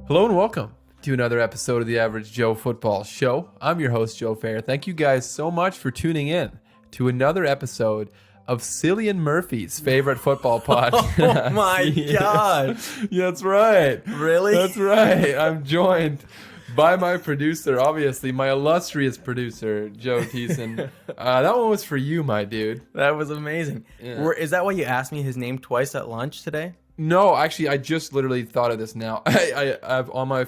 Hello and welcome to another episode of the Average Joe Football Show. I'm your host, Joe Fair. Thank you guys so much for tuning in to another episode of Cillian Murphy's favorite football podcast. Oh my God. That's right. Really? That's right. I'm joined by my producer, obviously, my illustrious producer, Joe Thiessen. That one was for you, my dude. That was amazing. Yeah. Is that why you asked me his name twice at lunch today? No, actually, I just literally thought of this now. I have on my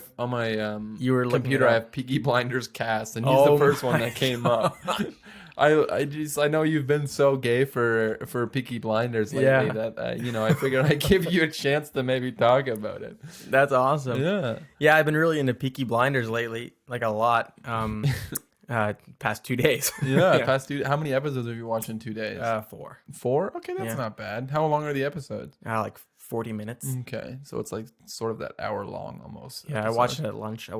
You were looking computer. it I up. have Peaky Blinders cast, and he's Oh the first one my that came up. I know you've been so gay for Peaky Blinders lately Yeah. that I figured I'd give you a chance to maybe talk about it. That's awesome. Yeah. Yeah, I've been really into Peaky Blinders lately, like a lot. Past 2 days. Yeah. Past two. How many episodes have you watched in 2 days? 4. 4. Okay, that's Yeah. not bad. How long are the episodes? Like 40 minutes. Okay, so it's like sort of that hour long almost. Yeah, I episode. watched it at lunch. I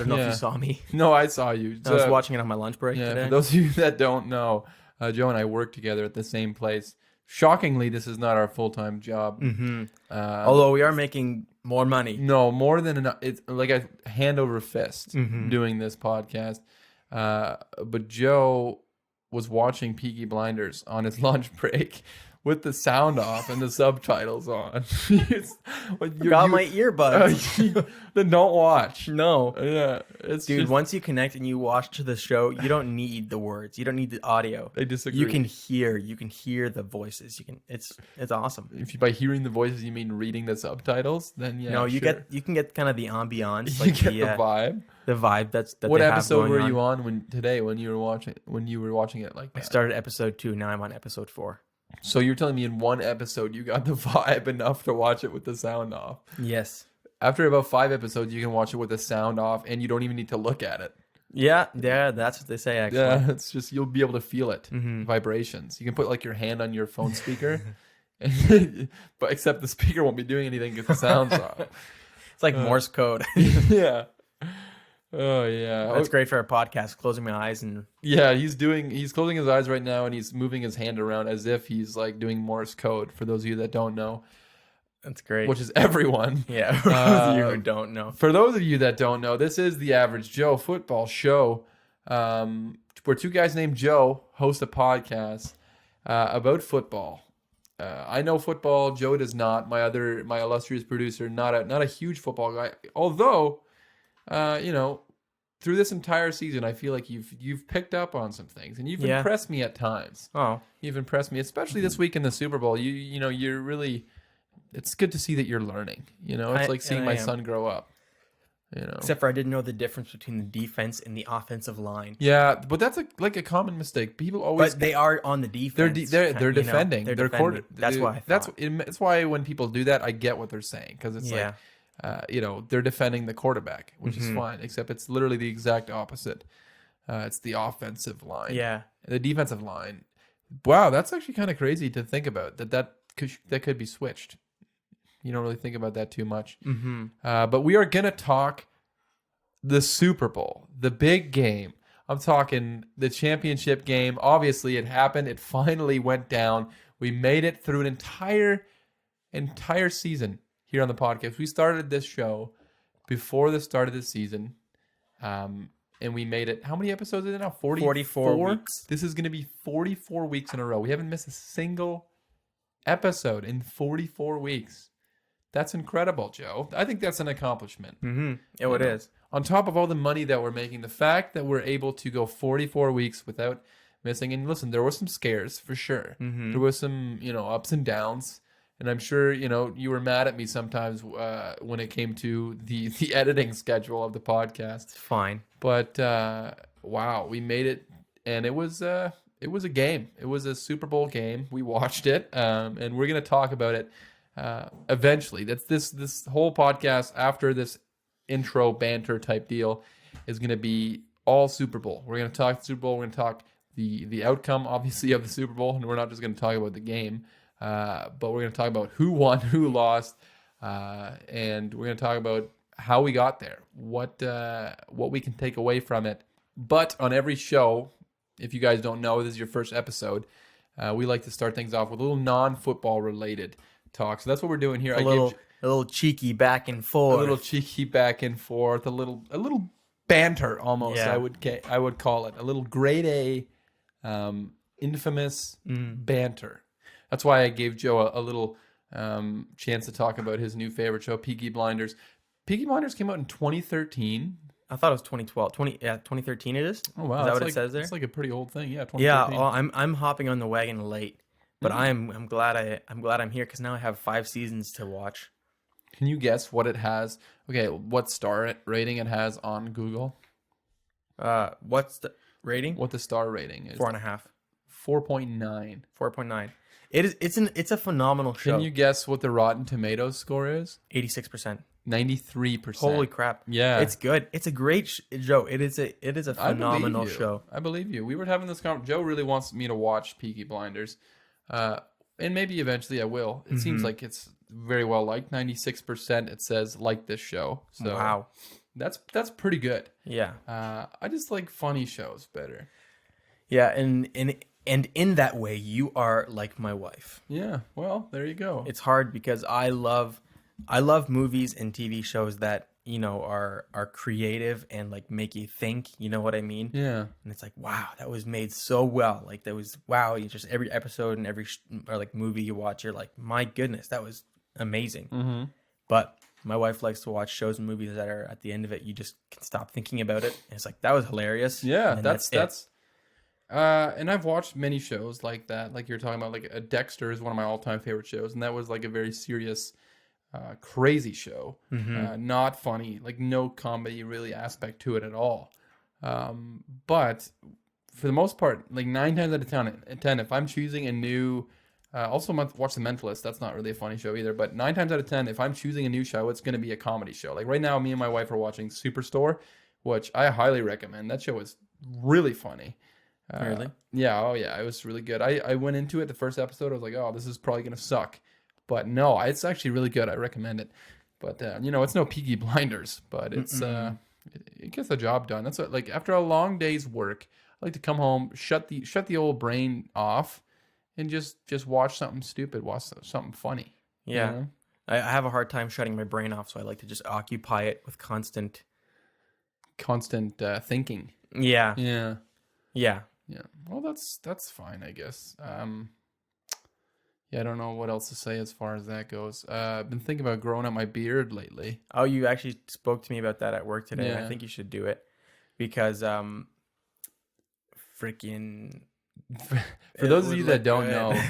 don't know if Yeah. you saw me. No, I saw you. I was watching it on my lunch break Yeah, today. for those of you that don't know, Joe and I work together at the same place. Shockingly, this is not our full-time job. Mm-hmm. Although we are making more money. No, more than enough. It's like a hand over fist Mm-hmm. doing this podcast. But Joe was watching Peaky Blinders on his lunch break with the sound off and the subtitles on. Got my earbuds. Then don't watch. No. Yeah, it's Dude, just, once you connect and you watch the show, you don't need the words. You don't need the audio. I disagree. You can hear the voices. it's awesome. If you, by hearing the voices you mean reading the subtitles, then yeah. No, you sure. can get kind of the ambiance, You like get the vibe. the vibe that What they have episode going were on. you on when you were watching it like I that? started episode 2. Now I'm on episode 4. So you're telling me in one episode you got the vibe enough to watch it with the sound off. Yes. After about 5 episodes, you can watch it with the sound off, and you don't even need to look at it. Yeah. That's what they say. Actually. Yeah, it's just you'll be able to feel it, Mhm. vibrations. You can put like your hand on your phone speaker, but except the speaker won't be doing anything because the sound's off. It's like Morse code. Yeah. Oh yeah. That's great for a podcast. Closing my eyes and Yeah, he's closing his eyes right now and he's moving his hand around as if he's like doing Morse code, for those of you that don't know, that's great. which is everyone. Yeah. For those of you who don't know. For those of you that don't know, this is the Average Joe Football Show, where two guys named Joe host a podcast about football. I know football. Joe does not. My illustrious producer, not a huge football guy. Although, through this entire season, I feel like you've picked up on some things, and you've impressed me at times. Oh, You've impressed me, especially this week in the Super Bowl. You're really. It's good to see that you're learning. It's like seeing my son grow up. except for I didn't know the difference between the defense and the offensive line. Yeah, but that's a common mistake. People always. But they are on the defense. They're defending. They're They're defending. That's why. That's why when people do that, I get what they're saying, because it's Yeah. they're defending the quarterback, which is Mhm. fine. Except it's literally the exact opposite. It's the offensive line. Yeah. The defensive line. Wow, that's actually kind of crazy to think about. That could be switched. You don't really think about that too much. Mm-hmm. But we are gonna talk the Super Bowl, the big game. I'm talking the championship game. Obviously, it happened. It finally went down. We made it through an entire season here on the podcast. We started this show before the start of the season, and we made it. How many episodes is it now? 44 weeks. This is going to be 44 weeks in a row. We haven't missed a single episode in 44 weeks. That's incredible, Joe. I think that's an accomplishment. Mm-hmm. Oh, it is. On top of all the money that we're making, the fact that we're able to go 44 weeks without missing. And listen, there were some scares for sure. Mm-hmm. There was some, ups and downs. And I'm sure, you were mad at me sometimes when it came to the editing schedule of the podcast. It's fine. But wow, we made it, and it was a game. It was a Super Bowl game. We watched it, and we're gonna talk about it eventually. That's this whole podcast after this intro banter type deal is gonna be all Super Bowl. We're gonna talk Super Bowl. We're gonna talk the outcome, obviously, of the Super Bowl, and we're not just gonna talk about the game, but we're gonna talk about who won, who lost, and we're gonna talk about how we got there, what we can take away from it. But on every show, if you guys don't know, this is your first episode, we like to start things off with a little non-football related talk. So that's what we're doing here. A little cheeky back and a forth. little cheeky back and forth, a little banter almost. Yeah. I would call it a little grade A, infamous banter. That's why I gave Joe a little chance to talk about his new favorite show, Peaky Blinders. Peaky Blinders came out in 2013. I thought it was 2012. 2013 it is? Oh wow, Is that what it says there? It's like a pretty old thing. Yeah, 2013. Yeah, well, I'm hopping on the wagon late, but I'm glad I'm here because now I have 5 seasons to watch. Can you guess what it has? Okay, what star rating it has on Google? What's the rating? What the star rating is? 4.5. 4.9. 4.9. It's a phenomenal show. Can you guess what the Rotten Tomatoes score is? 86%. 93%. Holy crap! Yeah, it's good. It's a great show. It is a phenomenal show. I believe you. We were having this conversation. Joe really wants me to watch Peaky Blinders, and maybe eventually I will. It seems like it's very well liked. 96% it says like this show. So wow, that's pretty good. Yeah. I just like funny shows better. Yeah, and in that way, you are like my wife. Yeah. Well, there you go. It's hard because I love movies and TV shows that, you know, are creative and like make you think, you know what I mean? Yeah. And it's like, wow, that was made so well. Like that was, wow, you just every episode and every or like movie you watch, you're like, my goodness, that was amazing. Mm-hmm. But my wife likes to watch shows and movies that are at the end of it, you just can stop thinking about it. And it's like, that was hilarious. Yeah, and that's and I've watched many shows like that. Like you're talking about, like Dexter is one of my all-time favorite shows, and that was like a very serious, crazy show. Not funny, like no comedy really aspect to it at all. But for the most part, like 9 times out of 10, if I'm choosing a new, also watch The Mentalist. That's not really a funny show either. But 9 times out of 10, if I'm choosing a new show, it's going to be a comedy show. Like right now, me and my wife are watching Superstore, which I highly recommend. That show is really funny. Really? Yeah. Oh, yeah. It was really good. I went into it the first episode. I was like, oh, this is probably gonna suck, but no, it's actually really good. I recommend it. But you know, it's no Peaky Blinders, but it's it gets the job done. That's what, like after a long day's work, I like to come home, shut the old brain off, and just watch something stupid, watch something funny. Yeah. You know? I have a hard time shutting my brain off, so I like to just occupy it with constant thinking. Yeah. Yeah. Yeah. Yeah. Well, that's fine, I guess. Yeah, I don't know what else to say as far as that goes. I've been thinking about growing out my beard lately. Oh, you actually spoke to me about that at work today. Yeah. I think you should do it because freaking For those of you that don't know,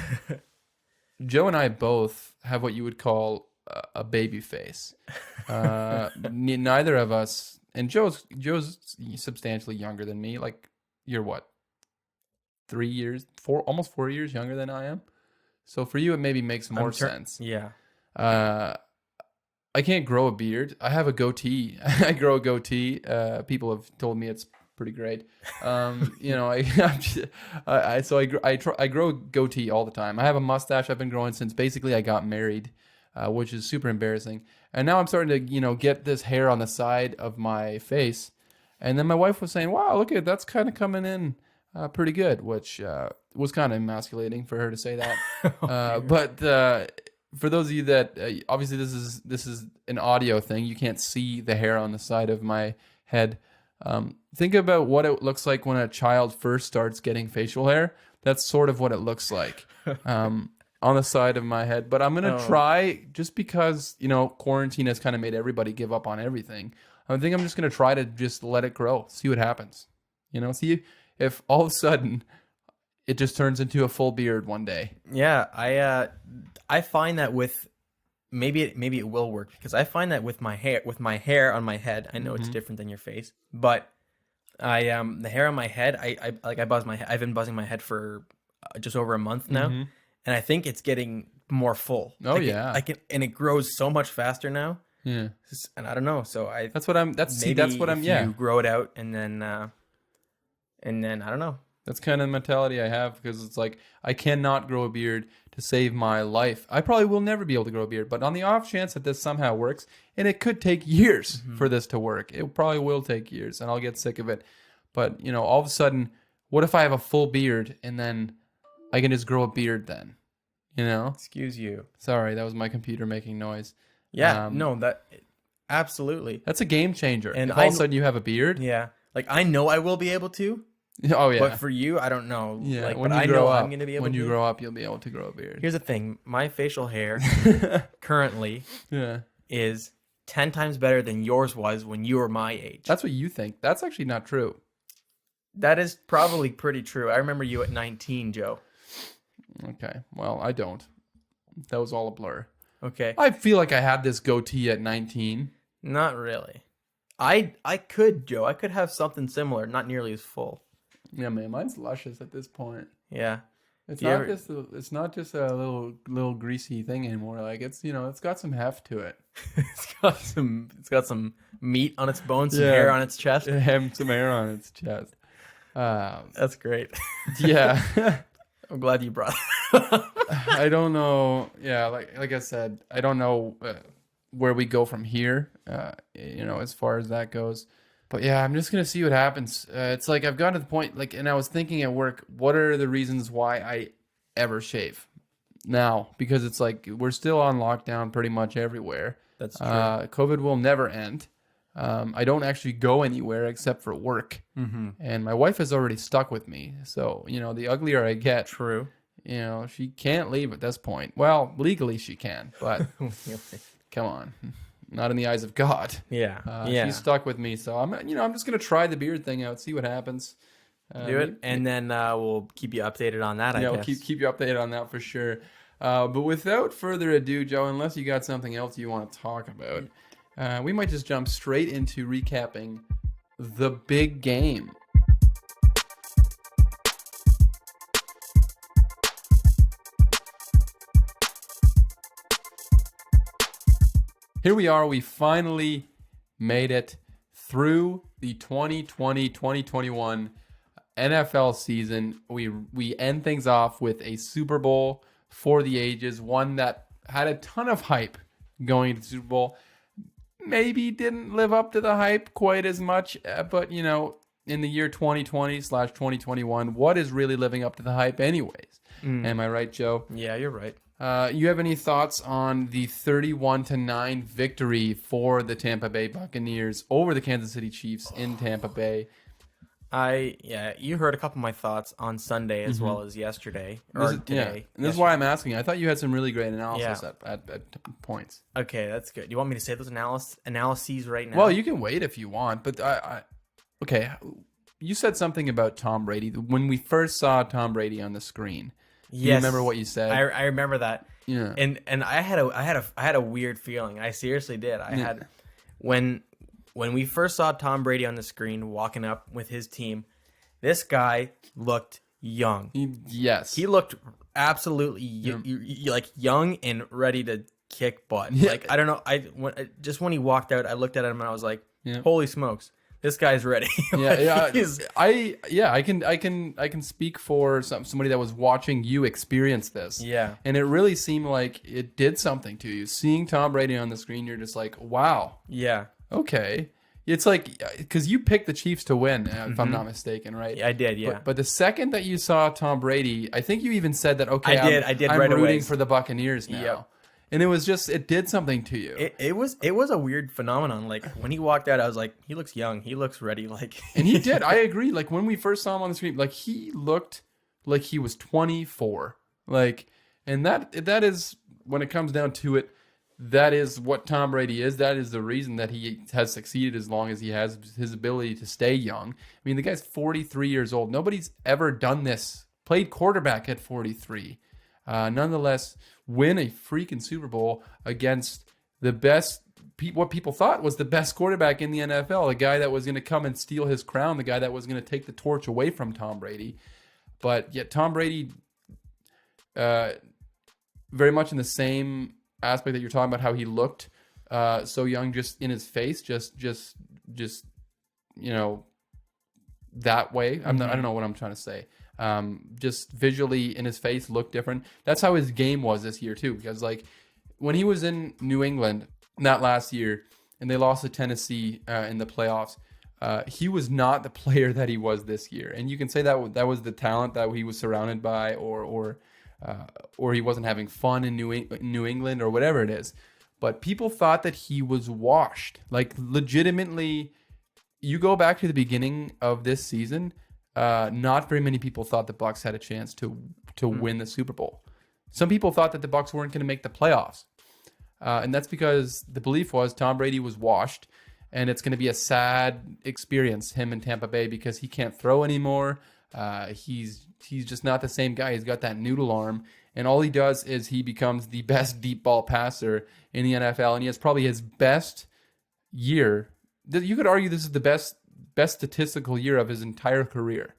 Joe and I both have what you would call a baby face. Neither of us, and Joe's substantially younger than me. Like, you're what? 3 years, almost 4 years younger than I am. So for you, it maybe makes more sense. Yeah. I can't grow a beard. I have a goatee. I grow a goatee. People have told me it's pretty great. You know, I grow a goatee all the time. I have a mustache I've been growing since basically I got married, which is super embarrassing. And now I'm starting to, you know, get this hair on the side of my face. And then my wife was saying, "Wow, look at that's kind of coming in." Pretty good, which was kind of emasculating for her to say that. But for those of you that obviously this is an audio thing, you can't see the hair on the side of my head. Think about what it looks like when a child first starts getting facial hair. That's sort of what it looks like on the side of my head. But I'm gonna try, just because, you know, quarantine has kind of made everybody give up on everything. I think I'm just gonna try to just let it grow, see what happens. You know, see if all of a sudden it just turns into a full beard one day. Yeah, I find that with maybe it will work, because I find that with my hair on my head, I know it's different than your face, but the hair on my head, I buzz my head. I've been buzzing my head for just over a month now, and I think it's getting more full. Oh, yeah. And it grows so much faster now. Yeah, and I don't know. So that's what I'm. You grow it out, and then I don't know. That's kind of the mentality I have, because it's like I cannot grow a beard to save my life. I probably will never be able to grow a beard, but on the off chance that this somehow works, and it could take years for this to work. It probably will take years, and I'll get sick of it. But, you know, all of a sudden, what if I have a full beard and then I can just grow a beard then? You know? Excuse you. Sorry, that was my computer making noise. Yeah, no, that absolutely. That's a game changer. And If all of a sudden you have a beard. Yeah, like I know I will be able to, Oh yeah. but for you, I don't know. Yeah. Like, When but you I grow know up, I'm gonna be able when to. you grow up, you'll be able to grow a beard. Here's the thing: my facial hair currently Yeah. is 10 times better than yours was when you were my age. That's what you think. That's actually not true. That is probably pretty true. I remember you at 19, Joe. Okay. Well, I don't. That was all a blur. Okay. I feel like I had this goatee at 19. Not really. I could, Joe. I could have something similar, not nearly as full. Yeah, man, mine's luscious at this point. Yeah. It's not just a little greasy thing anymore. Like it's got some heft to it. It's got some meat on its bones, some hair on its chest. Some hair on its chest. That's great. Yeah. I'm glad you brought I don't know. Yeah, like I said, I don't know where we go from here. As far as that goes. But yeah, I'm just gonna see what happens. It's like I've gotten to the point, like, and I was thinking at work, what are the reasons why I ever shave now? Because it's like we're still on lockdown pretty much everywhere. That's true. COVID will never end. I don't actually go anywhere except for work, and my wife is already stuck with me. So the uglier I get, True. She can't leave at this point. Well, legally she can, but come on. Not in the eyes of God. Yeah. She's stuck with me, so I'm just gonna try the beard thing out, see what happens. Do it, and then we'll keep you updated on that. I guess. We'll keep you updated on that for sure. But without further ado, Joe, unless you got something else you want to talk about, we might just jump straight into recapping the big game. Here we are. We finally made it through the 2020-2021 NFL season. We end things off with a Super Bowl for the ages, one that had a ton of hype going into the Super Bowl. Maybe didn't live up to the hype quite as much, but in the year 2020/2021, what is really living up to the hype anyways? Am I right, Joe? Yeah, you're right. You have any thoughts on the 31-9 victory for the Tampa Bay Buccaneers over the Kansas City Chiefs in Tampa Bay? You heard a couple of my thoughts on Sunday as well as yesterday or today. Yeah. And this is why I'm asking. I thought you had some really great analysis at points. Okay, that's good. You want me to say those analyses right now? Well, you can wait if you want, but okay. You said something about Tom Brady when we first saw Tom Brady on the screen. Yes. You remember what you said? I remember that. Yeah. And I had a weird feeling. I seriously did. I had when we first saw Tom Brady on the screen walking up with his team, this guy looked young. Yes. He looked absolutely like young and ready to kick butt. Yeah. Like I don't know, when he walked out, I looked at him and I was like, Yeah. "Holy smokes. This guy's ready." I can speak for somebody that was watching you experience this. Yeah. And it really seemed like it did something to you. Seeing Tom Brady on the screen, you're just like, wow. Yeah. Okay. It's like, because you picked the Chiefs to win, if I'm not mistaken, right? Yeah, I did, yeah. But the second that you saw Tom Brady, I think you even said that, okay, I did I'm right rooting away. for the Buccaneers now. Yep. And it did something to you. It was a weird phenomenon. Like when he walked out, I was like, he looks young. He looks ready. Like, and he did. I agree. Like when we first saw him on the screen, like he looked like he was 24. Like, and that is, when it comes down to it, that is what Tom Brady is. That is the reason that he has succeeded as long as he has, his ability to stay young. I mean, the guy's 43 years old. Nobody's ever done this. Played quarterback at 43. Nonetheless, win a freaking Super Bowl against the best, what people thought was the best quarterback in the NFL, the guy that was going to come and steal his crown, the guy that was going to take the torch away from Tom Brady. But yet Tom Brady, very much in the same aspect that you're talking about, how he looked so young, just in his face, just that way. I don't know what I'm trying to say. Just visually in his face looked different. That's how his game was this year too, because like when he was in New England that last year and they lost to Tennessee in the playoffs, he was not the player that he was this year. And you can say that was the talent that he was surrounded by, or he wasn't having fun in New England or whatever it is. but people thought that he was washed. Like legitimately, you go back to the beginning of this season, not very many people thought the Bucs had a chance to win the Super Bowl. Some people thought that the Bucs weren't going to make the playoffs. And that's because the belief was Tom Brady was washed, and it's going to be a sad experience, him in Tampa Bay, because he can't throw anymore. He's just not the same guy. He's got that noodle arm, and all he does is he becomes the best deep ball passer in the NFL, and he has probably his best year. You could argue this is the best statistical year of his entire career,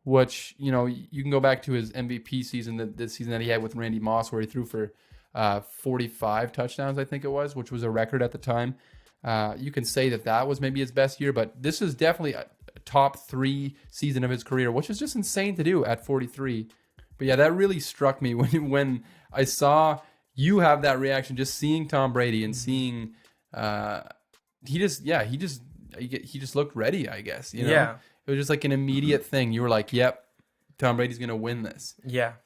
which, you know, you can go back to his MVP season, the season that he had with Randy Moss, where he threw for 45 touchdowns, I think it was, which was a record at the time. You can say that was maybe his best year, but this is definitely a top 3 season of his career, which is just insane to do at 43. But yeah, that really struck me when I saw you have that reaction, just seeing Tom Brady and seeing he just looked ready, I guess. You know? Yeah. It was just like an immediate thing. You were like, yep, Tom Brady's going to win this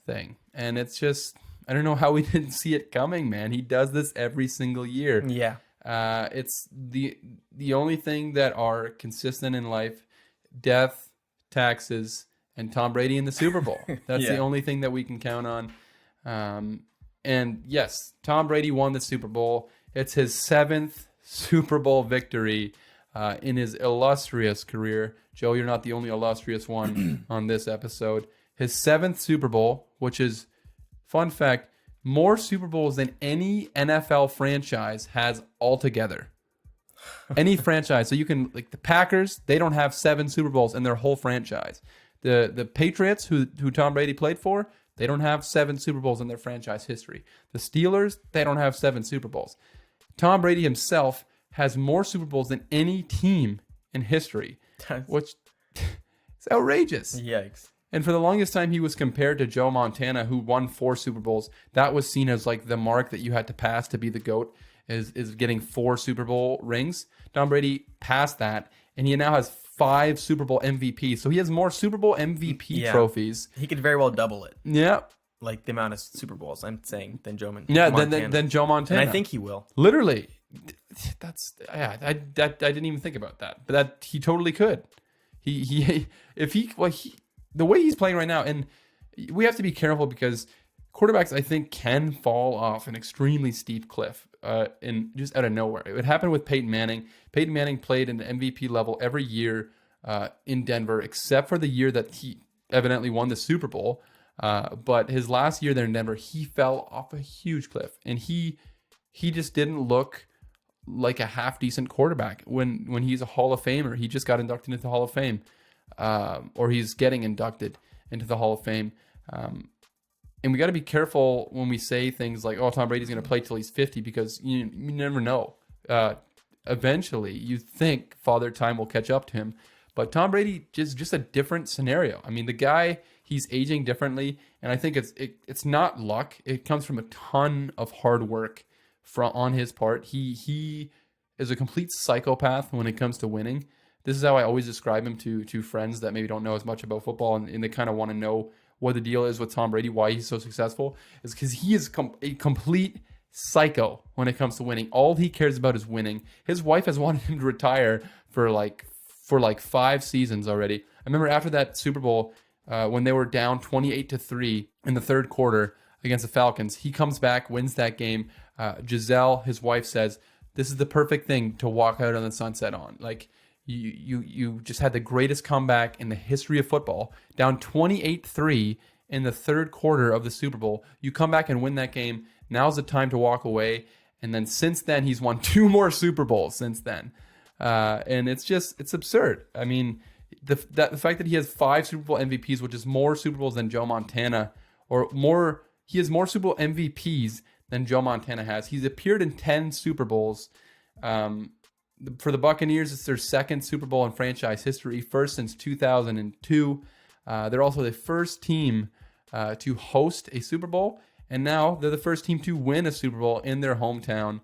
thing. And it's just, I don't know how we didn't see it coming, man. He does this every single year. Yeah. It's the only thing that are consistent in life: death, taxes, and Tom Brady in the Super Bowl. That's the only thing that we can count on. And yes, Tom Brady won the Super Bowl. It's his 7th Super Bowl victory in his illustrious career. Joe, you're not the only illustrious one on this episode. His 7th Super Bowl, which is, fun fact, more Super Bowls than any NFL franchise has altogether. Any franchise. So you can, like the Packers, they don't have 7 Super Bowls in their whole franchise. The Patriots, who Tom Brady played for, they don't have 7 Super Bowls in their franchise history. The Steelers, they don't have 7 Super Bowls. Tom Brady himself has more Super Bowls than any team in history, which is outrageous. Yikes. And for the longest time, he was compared to Joe Montana, who won 4 Super Bowls. That was seen as like the mark that you had to pass to be the GOAT, is getting 4 Super Bowl rings. Tom Brady passed that, and he now has 5 Super Bowl MVPs. So he has more Super Bowl MVP trophies. He could very well double it. Yeah. Like the amount of Super Bowls, I'm saying, than Joe Montana. Yeah, than Joe Montana. And I think he will. Literally. I didn't even think about that. But that he totally could. The way he's playing right now, and we have to be careful because quarterbacks, I think, can fall off an extremely steep cliff in just out of nowhere. It happened with Peyton Manning. Peyton Manning played at an MVP level every year in Denver, except for the year that he evidently won the Super Bowl. But his last year there in Denver, he fell off a huge cliff, and he just didn't look like a half decent quarterback when he's a Hall of Famer. He just got inducted into the Hall of Fame. Or he's getting inducted into the Hall of Fame. And we got to be careful when we say things like, oh, Tom Brady's going to play till he's 50, because you never know. Eventually, you think Father Time will catch up to him. But Tom Brady is just a different scenario. I mean, the guy, he's aging differently. And I think it's not luck. It comes from a ton of hard work on his part. He is a complete psychopath when it comes to winning. This is how I always describe him to friends that maybe don't know as much about football, and they kind of want to know what the deal is with Tom Brady, why he's so successful, is because he is a complete psycho when it comes to winning. All he cares about is winning. His wife has wanted him to retire for like 5 seasons already. I remember after that Super Bowl, when they were down 28-3 in the third quarter against the Falcons, he comes back, wins that game. Giselle, his wife, says, "This is the perfect thing to walk out on the sunset on." Like, You just had the greatest comeback in the history of football, down 28-3 in the third quarter of the Super Bowl. You come back and win that game. Now's the time to walk away. And then since then, he's won 2 more Super Bowls since then. And it's absurd. I mean, the fact that he has 5 Super Bowl MVPs, which is more Super Bowls than Joe Montana, he has more Super Bowl MVPs than Joe Montana has. He's appeared in 10 Super Bowls. For the Buccaneers, it's their 2nd Super Bowl in franchise history, first since 2002. They're also the first team to host a Super Bowl, and now they're the first team to win a Super Bowl in their hometown.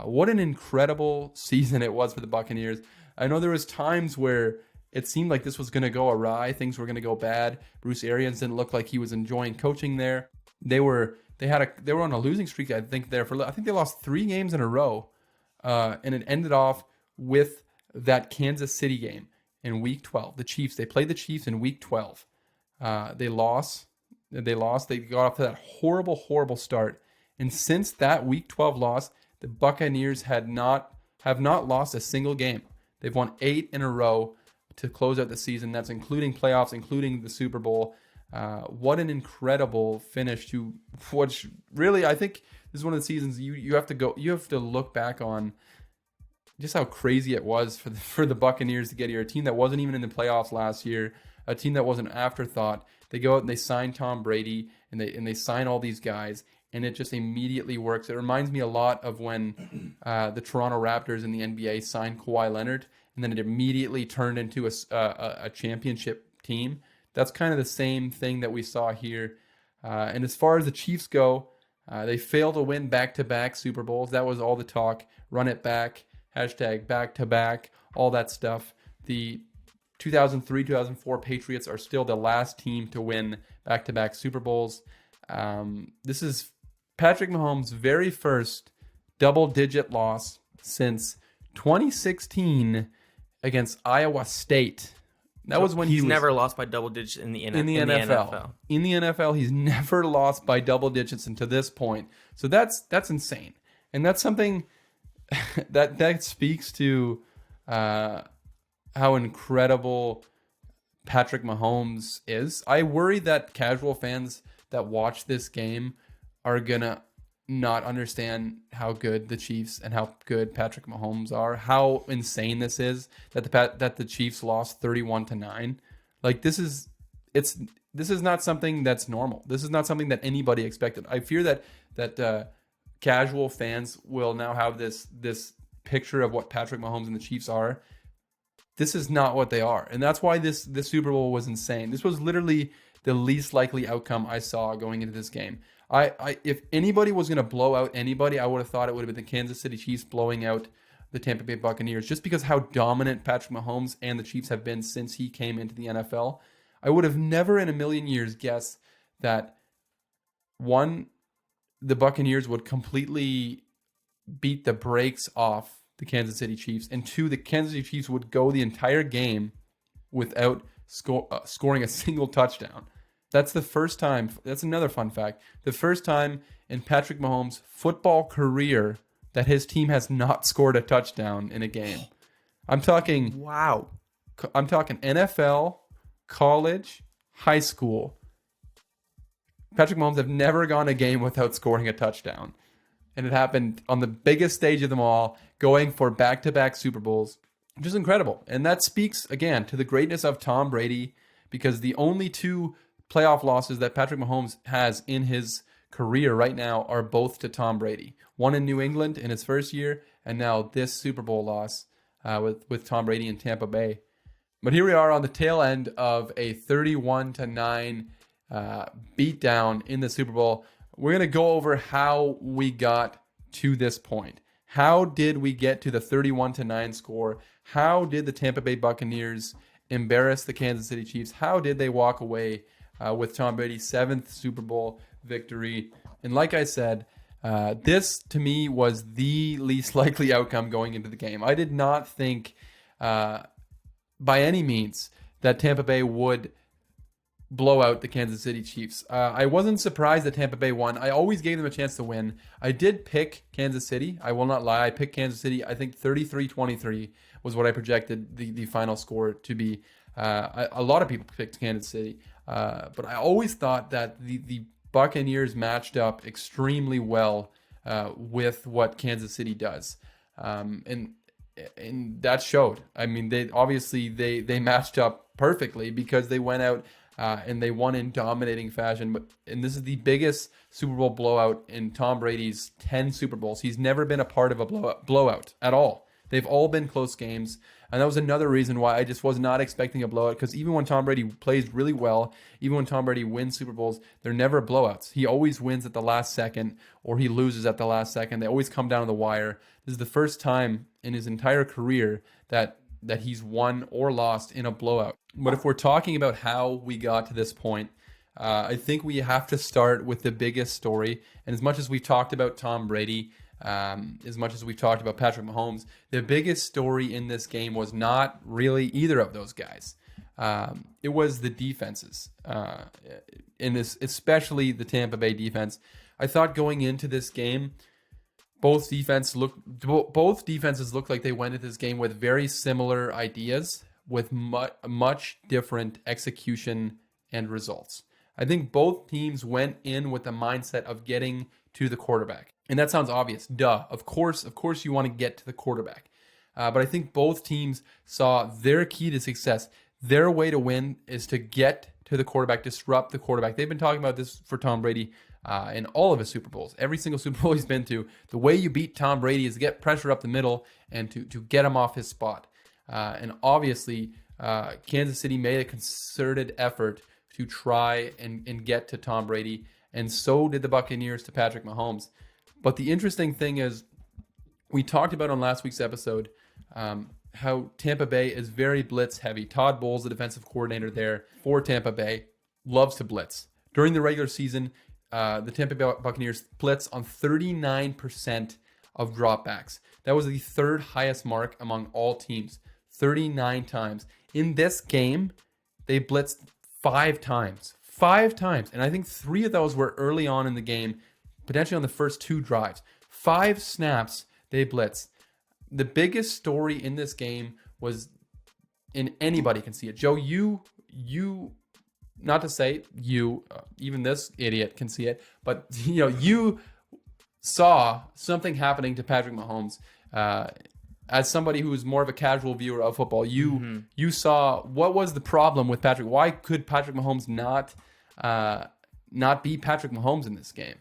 What an incredible season it was for the Buccaneers. I know there was times where it seemed like this was going to go awry, things were going to go bad. Bruce Arians didn't look like he was enjoying coaching there. They were they were on a losing streak. I think they lost 3 games in a row, and it ended off with that Kansas City game in Week 12. The Chiefs, they played the Chiefs in Week 12. They lost. They lost. They got off to that horrible, horrible start. And since that Week 12 loss, the Buccaneers have not lost a single game. They've won 8 in a row to close out the season. That's including playoffs, including the Super Bowl. What an incredible finish to which really I think this is one of the seasons you have to look back on just how crazy it was for the Buccaneers to get here. A team that wasn't even in the playoffs last year, a team that was an afterthought. They go out and they sign Tom Brady and they sign all these guys, and it just immediately works. It reminds me a lot of when the Toronto Raptors in the NBA signed Kawhi Leonard, and then it immediately turned into a championship team. That's kind of the same thing that we saw here. And as far as the Chiefs go, they failed to win back-to-back Super Bowls. That was all the talk. Run it back, hashtag back-to-back, all that stuff. The 2003-2004 Patriots are still the last team to win back-to-back Super Bowls. This is Patrick Mahomes' very first double-digit loss since 2016 against Iowa State. That was when he's never lost by double digits in the NFL. In the NFL, he's never lost by double digits until this point. So that's insane, and that's something that speaks to how incredible Patrick Mahomes is. I worry that casual fans that watch this game are gonna not understand how good the Chiefs and how good Patrick Mahomes are, how insane this is that the Chiefs lost 31-9. Like this is not something that's normal. This is not something that anybody expected. I fear that casual fans will now have this picture of what Patrick Mahomes and the Chiefs are. This is not what they are, and that's why this Super Bowl was insane. This was literally the least likely outcome I saw going into this game. If anybody was going to blow out anybody, I would have thought it would have been the Kansas City Chiefs blowing out the Tampa Bay Buccaneers, just because how dominant Patrick Mahomes and the Chiefs have been since he came into the NFL. I would have never in a million years guessed that, one, the Buccaneers would completely beat the brakes off the Kansas City Chiefs, and two, the Kansas City Chiefs would go the entire game without scoring a single touchdown. That's the first time. That's another fun fact. The first time in Patrick Mahomes' football career that his team has not scored a touchdown in a game. I'm talking NFL, college, high school. Patrick Mahomes have never gone a game without scoring a touchdown. And it happened on the biggest stage of them all, going for back-to-back Super Bowls, which is incredible. And that speaks, again, to the greatness of Tom Brady, because the only 2 playoff losses that Patrick Mahomes has in his career right now are both to Tom Brady. One in New England in his first year, and now this Super Bowl loss with Tom Brady in Tampa Bay. But here we are on the tail end of a 31-9 beatdown in the Super Bowl. We're going to go over how we got to this point. How did we get to the 31-9 score? How did the Tampa Bay Buccaneers embarrass the Kansas City Chiefs? How did they walk away with Tom Brady's 7th Super Bowl victory? And like I said, this to me was the least likely outcome going into the game. I did not think by any means that Tampa Bay would blow out the Kansas City Chiefs. I wasn't surprised that Tampa Bay won. I always gave them a chance to win. I did pick Kansas City. I will not lie. I picked Kansas City. I think 33-23 was what I projected the final score to be. A lot of people picked Kansas City. But I always thought that the Buccaneers matched up extremely well with what Kansas City does. And that showed. I mean, they matched up perfectly because they went out and they won in dominating fashion. And this is the biggest Super Bowl blowout in Tom Brady's 10 Super Bowls. He's never been a part of a blowout at all. They've all been close games. And that was another reason why I just was not expecting a blowout, because even when Tom Brady plays really well, even when Tom Brady wins Super Bowls, they're never blowouts. He always wins at the last second, or he loses at the last second. They always come down to the wire. This is the first time in his entire career that he's won or lost in a blowout. But if we're talking about how we got to this point, I think we have to start with the biggest story. And as much as we've talked about Tom Brady, as much as we've talked about Patrick Mahomes, the biggest story in this game was not really either of those guys. It was the defenses, in this, especially the Tampa Bay defense. I thought going into this game, both defenses looked like they went into this game with very similar ideas, with much different execution and results. I think both teams went in with the mindset of getting to the quarterback. And that sounds obvious. Duh. Of course you want to get to the quarterback. But I think both teams saw their key to success. Their way to win is to get to the quarterback, disrupt the quarterback. They've been talking about this for Tom Brady in all of his Super Bowls. Every single Super Bowl he's been to, the way you beat Tom Brady is to get pressure up the middle and to get him off his spot. And obviously, Kansas City made a concerted effort to try and get to Tom Brady, and so did the Buccaneers to Patrick Mahomes. But the interesting thing is, we talked about on last week's episode how Tampa Bay is very blitz heavy. Todd Bowles, the defensive coordinator there for Tampa Bay, loves to blitz. During the regular season, the Tampa Bay Buccaneers blitz on 39% of dropbacks. That was the third highest mark among all teams, 39 times. In this game, they blitzed 5 times. 5 times. And I think 3 of those were early on in the game, potentially on the first 2 drives. 5 snaps, they blitzed. The biggest story in this game was, and anybody can see it. Joe, you, not to say you, even this idiot can see it, but you saw something happening to Patrick Mahomes. As somebody who is more of a casual viewer of football, you saw what was the problem with Patrick. Why could Patrick Mahomes not beat Patrick Mahomes in this game?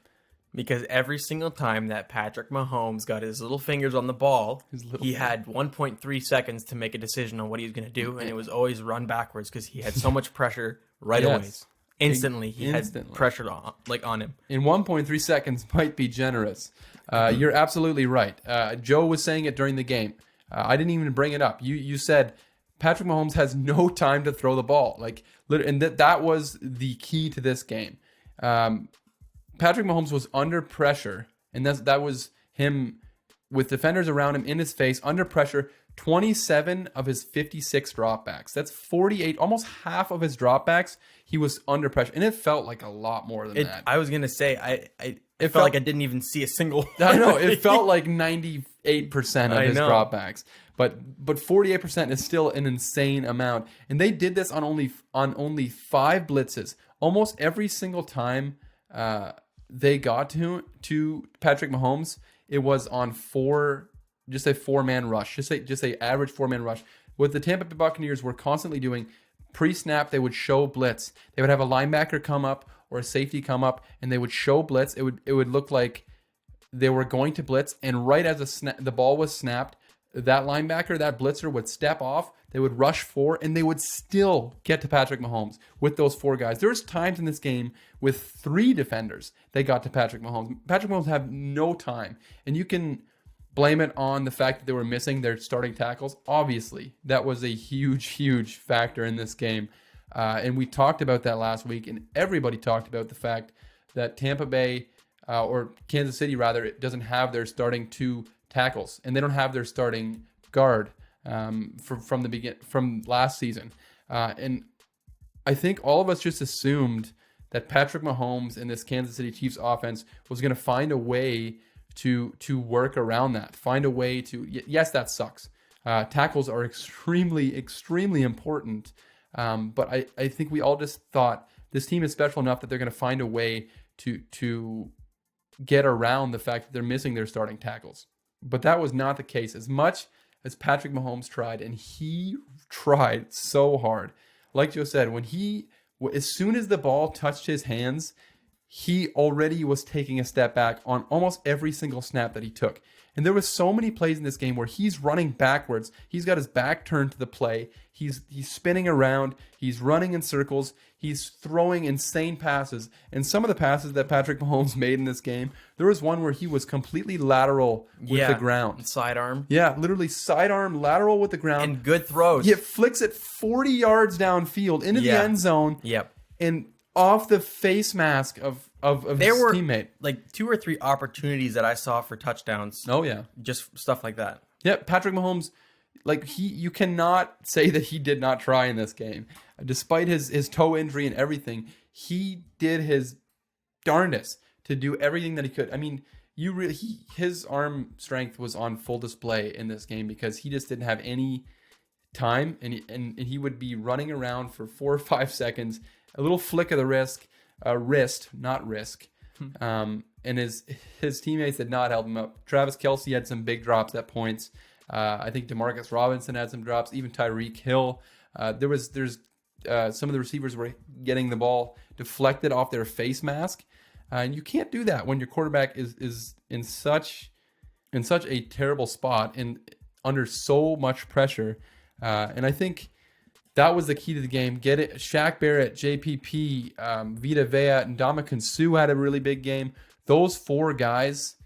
Because every single time that Patrick Mahomes got his little fingers on the ball, he had 1.3 seconds to make a decision on what he was going to do, and it was always run backwards because he had so much pressure right away. Instantly, he had pressure on him. In 1.3 seconds might be generous. You're absolutely right. Joe was saying it during the game. I didn't even bring it up. You said Patrick Mahomes has no time to throw the ball. And that was the key to this game. Patrick Mahomes was under pressure, and that was him with defenders around him in his face, under pressure. 27 of his 56 dropbacks. That's 48, almost half of his dropbacks. He was under pressure, and it felt like a lot more than that. I was gonna say, it felt like I didn't even see a single. I know it felt like 98% of his dropbacks, but 48% is still an insane amount. And they did this on only 5 blitzes. Almost every single time they got to Patrick Mahomes, it was on 4. Just a 4-man rush, just a average 4-man rush. What the Tampa Bay Buccaneers were constantly doing, pre-snap, they would show blitz. They would have a linebacker come up or a safety come up, and they would show blitz. It would look like they were going to blitz, and right as the ball was snapped, that linebacker, that blitzer would step off. They would rush 4, and they would still get to Patrick Mahomes with those 4 guys. There's times in this game with 3 defenders they got to Patrick Mahomes. Patrick Mahomes had no time, and you can blame it on the fact that they were missing their starting tackles. Obviously, that was a huge factor in this game. And we talked about that last week, and everybody talked about the fact that Tampa Bay, or Kansas City rather, doesn't have their starting 2 tackles, and they don't have their starting guard from last season. And I think all of us just assumed that Patrick Mahomes and this Kansas City Chiefs offense was going to find a way to work around that, find a way to, yes, that sucks. Tackles are extremely important. But I think we all just thought this team is special enough that they're going to find a way to get around the fact that they're missing their starting tackles. But that was not the case. As much as Patrick Mahomes tried, and he tried so hard, like Joe said, as soon as the ball touched his hands, he already was taking a step back on almost every single snap that he took. And there was so many plays in this game where he's running backwards. He's got his back turned to the play. He's spinning around. He's running in circles. He's throwing insane passes. And some of the passes that Patrick Mahomes made in this game, there was one where he was completely lateral with the ground. Sidearm. Yeah, literally sidearm, lateral with the ground. And good throws. He flicks it 40 yards downfield into the end zone. Yep. And off the face mask of There his were teammate. like 2 or 3 opportunities that I saw for touchdowns, Oh yeah. just stuff like that. Yeah, Patrick Mahomes, like you cannot say that he did not try in this game. Despite his toe injury and everything, he did his darndest to do everything that he could. I mean, his arm strength was on full display in this game because he just didn't have any time, and he would be running around for 4 or 5 seconds, a little flick of the wrist, not risk. And his teammates did not help him up. Travis Kelce had some big drops at points. I think Demarcus Robinson had some drops. Even Tyreek Hill. There's some of the receivers were getting the ball deflected off their face mask, and you can't do that when your quarterback is in such a terrible spot and under so much pressure. And I think that was the key to the game. Get it. Shaq Barrett, JPP, Vita Vea, and Ndamukong Suh had a really big game. Those four guys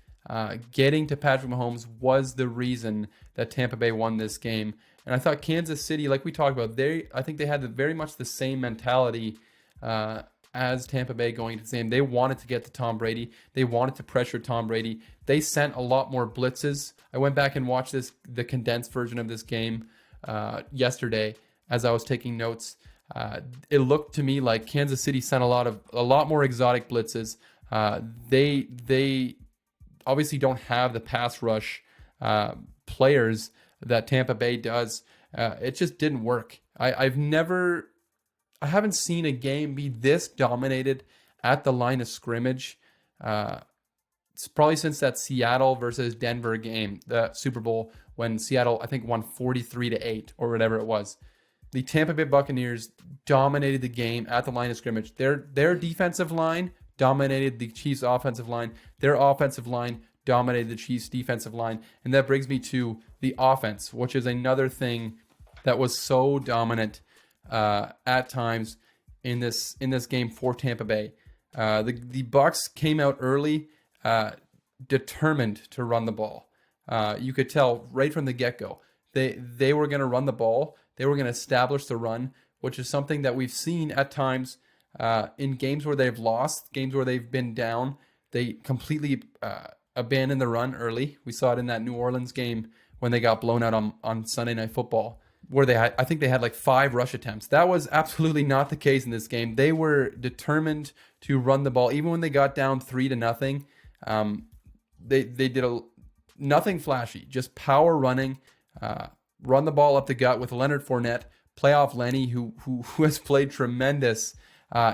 getting to Patrick Mahomes was the reason that Tampa Bay won this game. And I thought Kansas City, like we talked about, I think they had very much the same mentality as Tampa Bay going into the game. They wanted to get to Tom Brady. They wanted to pressure Tom Brady. They sent a lot more blitzes. I went back and watched the condensed version of this game yesterday as I was taking notes. It looked to me like Kansas City sent a lot more exotic blitzes. They obviously don't have the pass rush players that Tampa Bay does. It just didn't work. I haven't seen a game be this dominated at the line of scrimmage. It's probably since that Seattle versus Denver game, the Super Bowl, when Seattle, I think, won 43-8 or whatever it was. The Tampa Bay Buccaneers dominated the game at the line of scrimmage. Their defensive line dominated the Chiefs' offensive line. Their offensive line dominated the Chiefs' defensive line. And that brings me to the offense, which is another thing that was so dominant at times in this game for Tampa Bay. The Bucs came out early, determined to run the ball. You could tell right from the get-go. They were going to run the ball. They were going to establish the run, which is something that we've seen at times in games where they've lost, games where they've been down. They completely abandoned the run early. We saw it in that New Orleans game when they got blown out on Sunday Night Football, where I think they had like 5 rush attempts. That was absolutely not the case in this game. They were determined to run the ball, even when they got down 3-0. They did nothing flashy, just power running. Run the ball up the gut with Leonard Fournette, playoff Lenny, who has played tremendous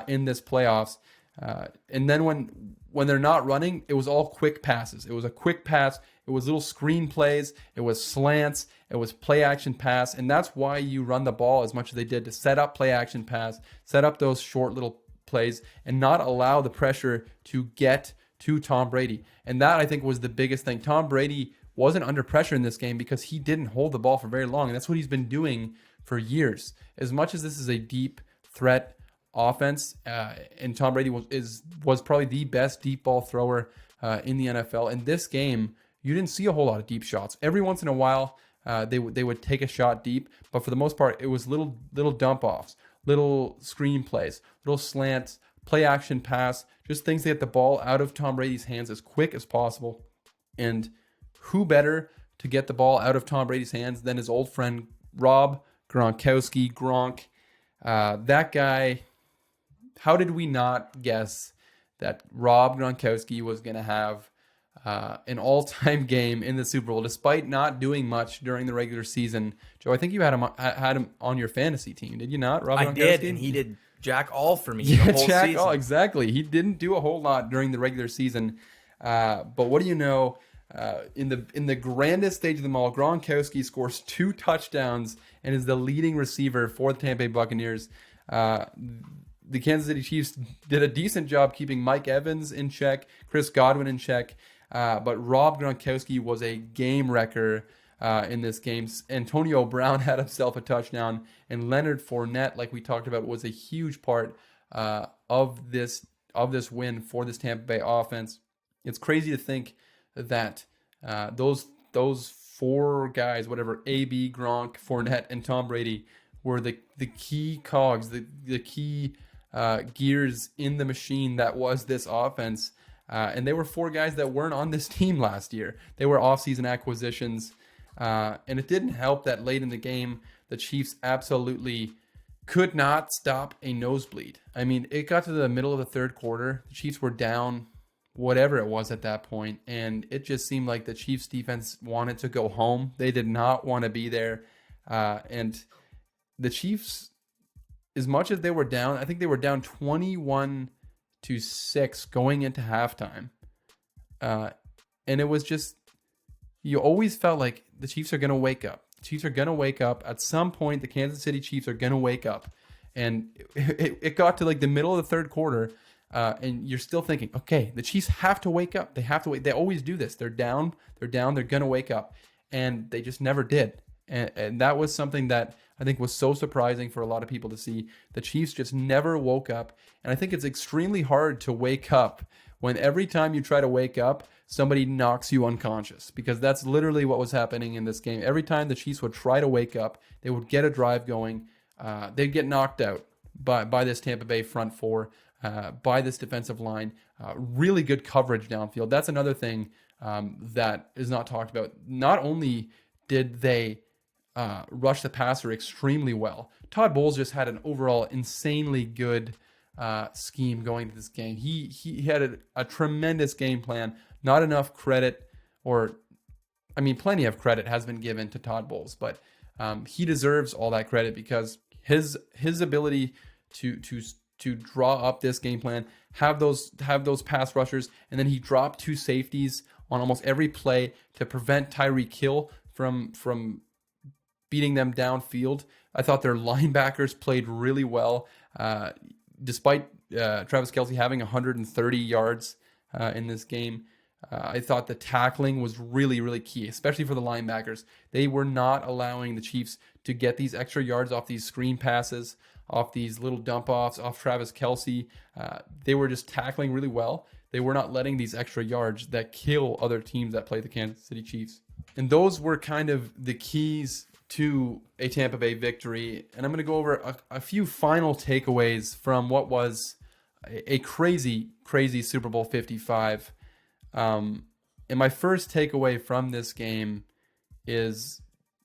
in this playoffs. And then when they're not running, it was all quick passes. It was a quick pass. It was little screen plays. It was slants. It was play action pass. And that's why you run the ball as much as they did, to set up play action pass, set up those short little plays, and not allow the pressure to get to Tom Brady. And that, I think, was the biggest thing. Tom Brady wasn't under pressure in this game because he didn't hold the ball for very long. And that's what he's been doing for years. As much as this is a deep threat offense, and Tom Brady was probably the best deep ball thrower in the NFL. In this game, you didn't see a whole lot of deep shots. Every once in a while, they would take a shot deep, but for the most part, it was little dump offs, little screen plays, little slants, play action pass, just things to get the ball out of Tom Brady's hands as quick as possible. And who better to get the ball out of Tom Brady's hands than his old friend Rob Gronkowski, Gronk. That guy, how did we not guess that Rob Gronkowski was going to have an all-time game in the Super Bowl, despite not doing much during the regular season? Joe, I think you had him on your fantasy team, did you not, Rob Gronkowski? I did, and he did jack all for me Yeah, the whole jack season. all, exactly. He didn't do a whole lot during the regular season, but what do you know? In the grandest stage of them all, Gronkowski scores 2 touchdowns and is the leading receiver for the Tampa Bay Buccaneers. The Kansas City Chiefs did a decent job keeping Mike Evans in check, Chris Godwin in check, but Rob Gronkowski was a game wrecker in this game. Antonio Brown had himself a touchdown, and Leonard Fournette, like we talked about, was a huge part of this win for this Tampa Bay offense. It's crazy to think that those 4 guys, whatever, AB, Gronk, Fournette, and Tom Brady, were the key cogs, the key gears in the machine that was this offense. And they were 4 guys that weren't on this team last year. They were offseason acquisitions. And it didn't help that late in the game, the Chiefs absolutely could not stop a nosebleed. I mean, it got to the middle of the third quarter. The Chiefs were down whatever it was at that point, and it just seemed like the Chiefs defense wanted to go home. They did not want to be there. And the Chiefs, as much as they were down, I think they were down 21-6 going into halftime. And it was just, you always felt like the Chiefs are going to wake up. The Chiefs are going to wake up. At some point, the Kansas City Chiefs are going to wake up. And it got to like the middle of the third quarter, and you're still thinking, okay, the Chiefs have to wake up. They have to wait. They always do this. They're down. They're going to wake up. And they just never did. And that was something that I think was so surprising for a lot of people to see. The Chiefs just never woke up. And I think it's extremely hard to wake up when every time you try to wake up, somebody knocks you unconscious, because that's literally what was happening in this game. Every time the Chiefs would try to wake up, they would get a drive going. They'd get knocked out by this Tampa Bay front four, by this defensive line. Really good coverage downfield. That's another thing that is not talked about. Not only did they rush the passer extremely well, Todd Bowles just had an overall insanely good scheme going to this game. He had a tremendous game plan. Not enough credit, or I mean, plenty of credit has been given to Todd Bowles, but he deserves all that credit because his ability to draw up this game plan, have those pass rushers, and then he dropped 2 safeties on almost every play to prevent Tyreek Hill from beating them downfield. I thought their linebackers played really well, despite Travis Kelce having 130 yards in this game. I thought the tackling was really, really key, especially for the linebackers. They were not allowing the Chiefs to get these extra yards off these screen passes, off these little dump offs, off Travis Kelce. They were just tackling really well. They were not letting these extra yards that kill other teams that play the Kansas City Chiefs. And those were kind of the keys to a Tampa Bay victory. And I'm going to go over a few final takeaways from what was a crazy, crazy Super Bowl 55. And my first takeaway from this game is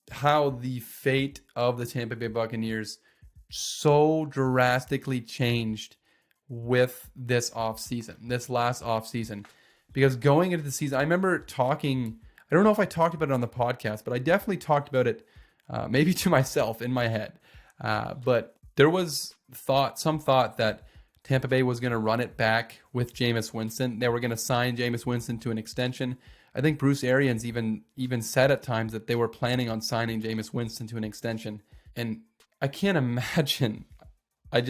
how the fate of the Tampa Bay Buccaneers so drastically changed with this offseason, this last offseason. Because going into the season, I remember talking, I don't know if I talked about it on the podcast, but I definitely talked about it maybe to myself in my head. But there was some thought that Tampa Bay was going to run it back with Jameis Winston. They were going to sign Jameis Winston to an extension. I think Bruce Arians even said at times that they were planning on signing Jameis Winston to an extension. And I can't imagine. I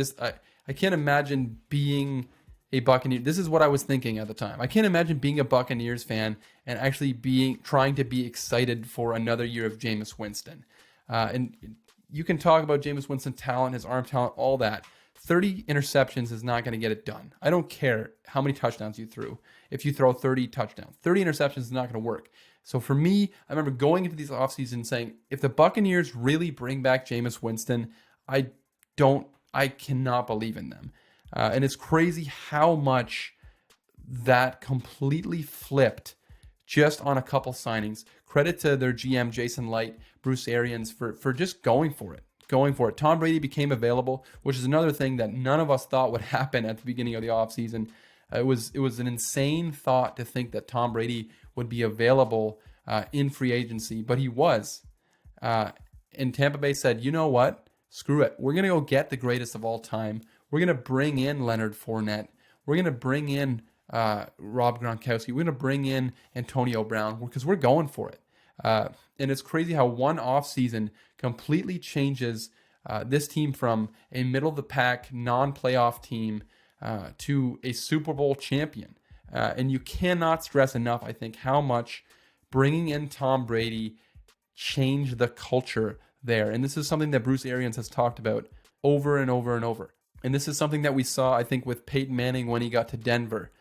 can't imagine being a Buccaneer. This is what I was thinking at the time. I can't imagine being a Buccaneers fan and actually trying to be excited for another year of Jameis Winston. And you can talk about Jameis Winston's talent, his arm talent, all that. 30 interceptions is not going to get it done. I don't care how many touchdowns you threw. If you throw 30 touchdowns, 30 interceptions is not going to work. So for me, I remember going into these offseason saying, if the Buccaneers really bring back Jameis Winston, I cannot believe in them. And it's crazy how much that completely flipped just on a couple signings. Credit to their GM, Jason Light, Bruce Arians, for just going for it. Tom Brady became available, which is another thing that none of us thought would happen at the beginning of the offseason. It was an insane thought to think that Tom Brady would be available in free agency, but he was. And Tampa Bay said, you know what? Screw it. We're going to go get the greatest of all time. We're going to bring in Leonard Fournette. We're going to bring in Rob Gronkowski. We're going to bring in Antonio Brown because we're going for it. And it's crazy how one offseason completely changes this team from a middle-of-the-pack, non-playoff team to a Super Bowl champion. And you cannot stress enough, I think, how much bringing in Tom Brady changed the culture there. And this is something that Bruce Arians has talked about over and over and over. And this is something that we saw, I think, with Peyton Manning when he got to Denver,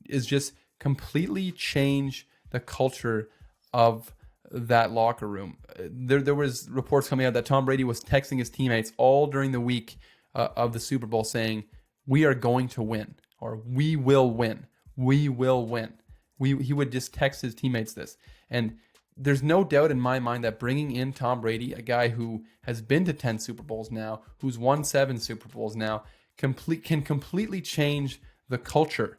is just completely change the culture of that locker room. There was reports coming out that Tom Brady was texting his teammates all during the week of the Super Bowl saying, "We are going to win," or "We will win. We will win." He would just text his teammates this. And there's no doubt in my mind that bringing in Tom Brady, a guy who has been to 10 Super Bowls now, who's won 7 Super Bowls now, can completely change the culture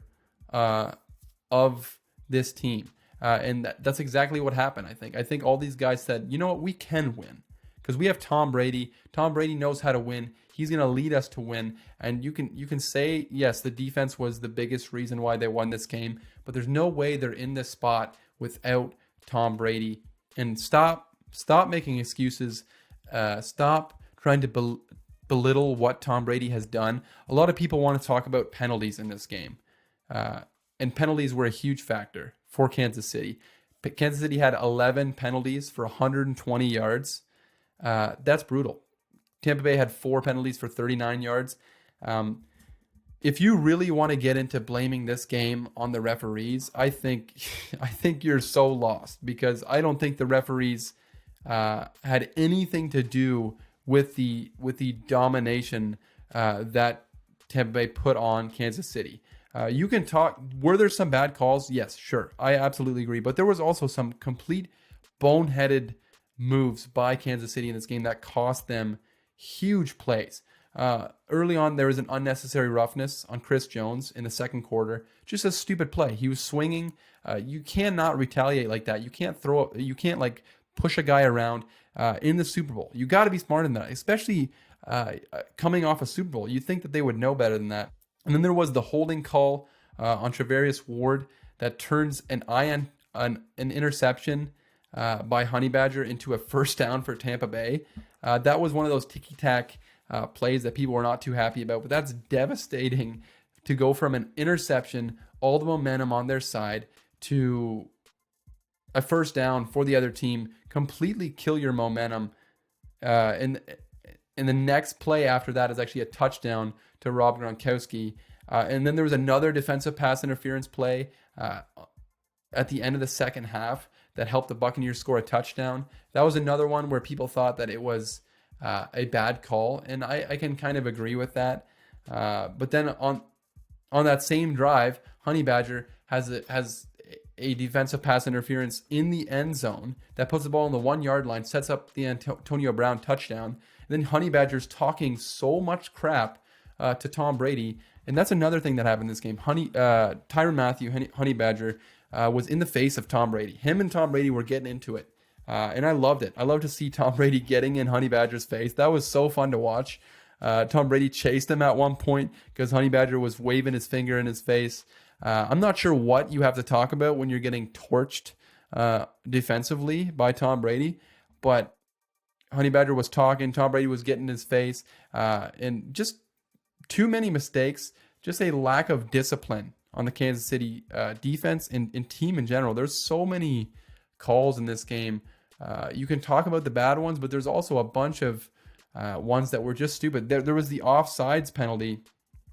of this team. And that's exactly what happened, I think. I think all these guys said, you know what, we can win. Because we have Tom Brady. Tom Brady knows how to win. He's going to lead us to win. And you can say, yes, the defense was the biggest reason why they won this game. But there's no way they're in this spot without Tom Brady. And stop making excuses. Stop trying to belittle what Tom Brady has done. A lot of people want to talk about penalties in this game. And penalties were a huge factor for Kansas City. Kansas City had 11 penalties for 120 yards. That's brutal. Tampa Bay had 4 penalties for 39 yards. If you really want to get into blaming this game on the referees, I think you're so lost, because I don't think the referees had anything to do with the domination that Tampa Bay put on Kansas City. You can talk. Were there some bad calls? Yes, sure. I absolutely agree. But there was also some complete boneheaded moves by Kansas City in this game that cost them huge plays. Early on, there was an unnecessary roughness on Chris Jones in the second quarter. Just a stupid play. He was swinging. You cannot retaliate like that. You can't like push a guy around in the Super Bowl. You got to be smarter than that, especially coming off a Super Bowl. You'd think that they would know better than that. And then there was the holding call on Travarius Ward that turns an interception by Honey Badger into a first down for Tampa Bay. That was one of those ticky-tack plays that people were not too happy about, but that's devastating to go from an interception, all the momentum on their side, to a first down for the other team, completely kill your momentum. And the next play after that is actually a touchdown to Rob Gronkowski. And then there was another defensive pass interference play at the end of the second half that helped the Buccaneers score a touchdown. That was another one where people thought that it was a bad call, and I can kind of agree with that. But then on that same drive, Honey Badger has a defensive pass interference in the end zone that puts the ball on the 1 yard line, sets up the Antonio Brown touchdown. And then Honey Badger's talking so much crap to Tom Brady, and that's another thing that happened in this game. Tyrann Mathieu, Honey Badger, was in the face of Tom Brady. Him and Tom Brady were getting into it. And I loved it. I love to see Tom Brady getting in Honey Badger's face. That was so fun to watch. Tom Brady chased him at one point because Honey Badger was waving his finger in his face. I'm not sure what you have to talk about when you're getting torched defensively by Tom Brady, but Honey Badger was talking. Tom Brady was getting in his face. And just too many mistakes, just a lack of discipline on the Kansas City defense and team in general. There's so many calls in this game. You can talk about the bad ones, but there's also a bunch of ones that were just stupid. There was the offsides penalty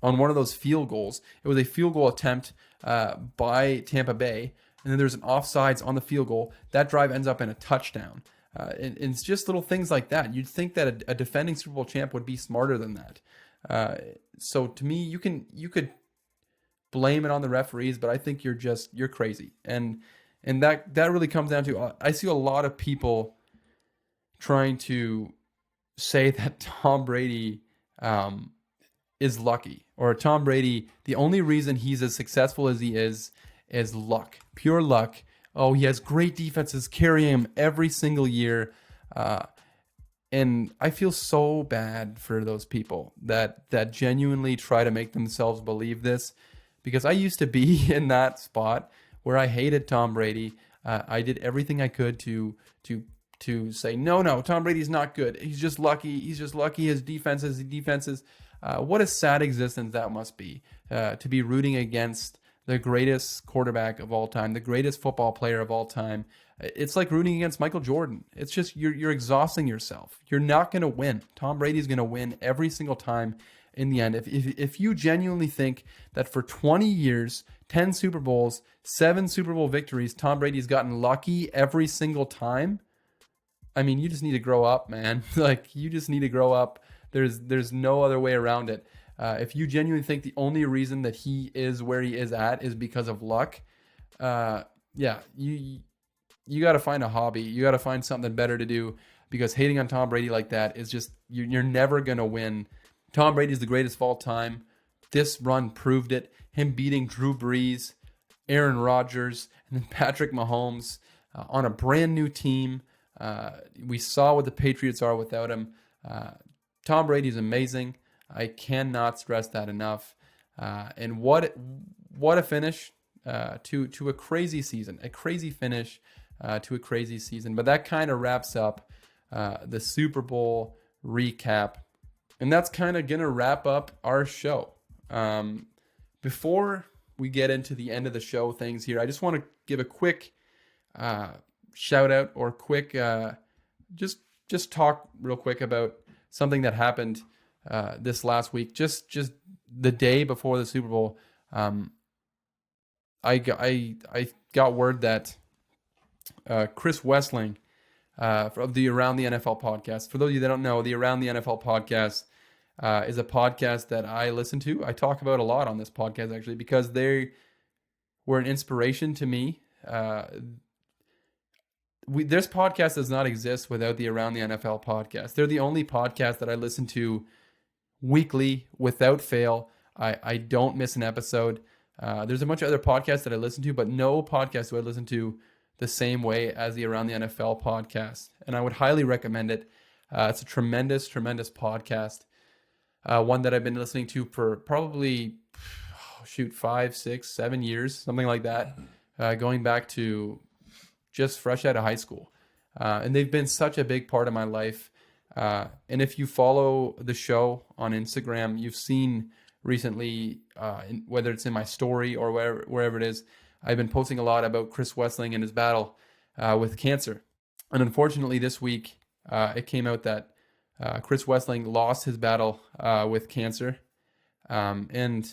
on one of those field goals. It was a field goal attempt by Tampa Bay, and then there's an offsides on the field goal. That drive ends up in a touchdown. And it's just little things like that. You'd think that a defending Super Bowl champ would be smarter than that. So to me, you could blame it on the referees, but I think you're crazy. And that really comes down to, I see a lot of people trying to say that Tom Brady is lucky, or Tom Brady, the only reason he's as successful as he is luck, pure luck. Oh, he has great defenses carrying him every single year. And I feel so bad for those people that genuinely try to make themselves believe this, because I used to be in that spot where I hated Tom Brady. I did everything I could to say, no, Tom Brady's not good. He's just lucky. His defenses. What a sad existence that must be, to be rooting against the greatest quarterback of all time, the greatest football player of all time. It's like rooting against Michael Jordan. It's just you're exhausting yourself. You're not going to win. Tom Brady's going to win every single time in the end. If you genuinely think that for 20 years, 10 Super Bowls, 7 Super Bowl victories, Tom Brady's gotten lucky every single time, I mean, you just need to grow up, man. Like, you just need to grow up. There's no other way around it. If you genuinely think the only reason that he is where he is at is because of luck, yeah, you got to find a hobby. You got to find something better to do, because hating on Tom Brady like that is just, you're never going to win. Tom Brady is the greatest of all time. This run proved it. Him beating Drew Brees, Aaron Rodgers, and then Patrick Mahomes on a brand new team. We saw what the Patriots are without him. Tom Brady is amazing. I cannot stress that enough. And what a finish to a crazy season, a crazy finish to a crazy season. But that kind of wraps up the Super Bowl recap. And that's kind of going to wrap up our show. Before we get into the end of the show things here, I just want to give a quick shout out, or quick just talk real quick about something that happened this last week. Just the day before the Super Bowl, I got word that Chris Wessling of the Around the NFL podcast. For those of you that don't know, the Around the NFL podcast is a podcast that I listen to. I talk about a lot on this podcast, actually, because they were an inspiration to me. This podcast does not exist without the Around the NFL podcast. They're the only podcast that I listen to weekly without fail. I don't miss an episode. There's a bunch of other podcasts that I listen to, but no podcast do I listen to the same way as the Around the NFL podcast. And I would highly recommend it. It's a tremendous, tremendous podcast. One that I've been listening to for probably, 5, 6, 7 years, something like that. Going back to just fresh out of high school. And they've been such a big part of my life. And if you follow the show on Instagram, you've seen recently, whether it's in my story or wherever it is, I've been posting a lot about Chris Wessling and his battle with cancer. And unfortunately, this week, it came out that Chris Wessling lost his battle with cancer. And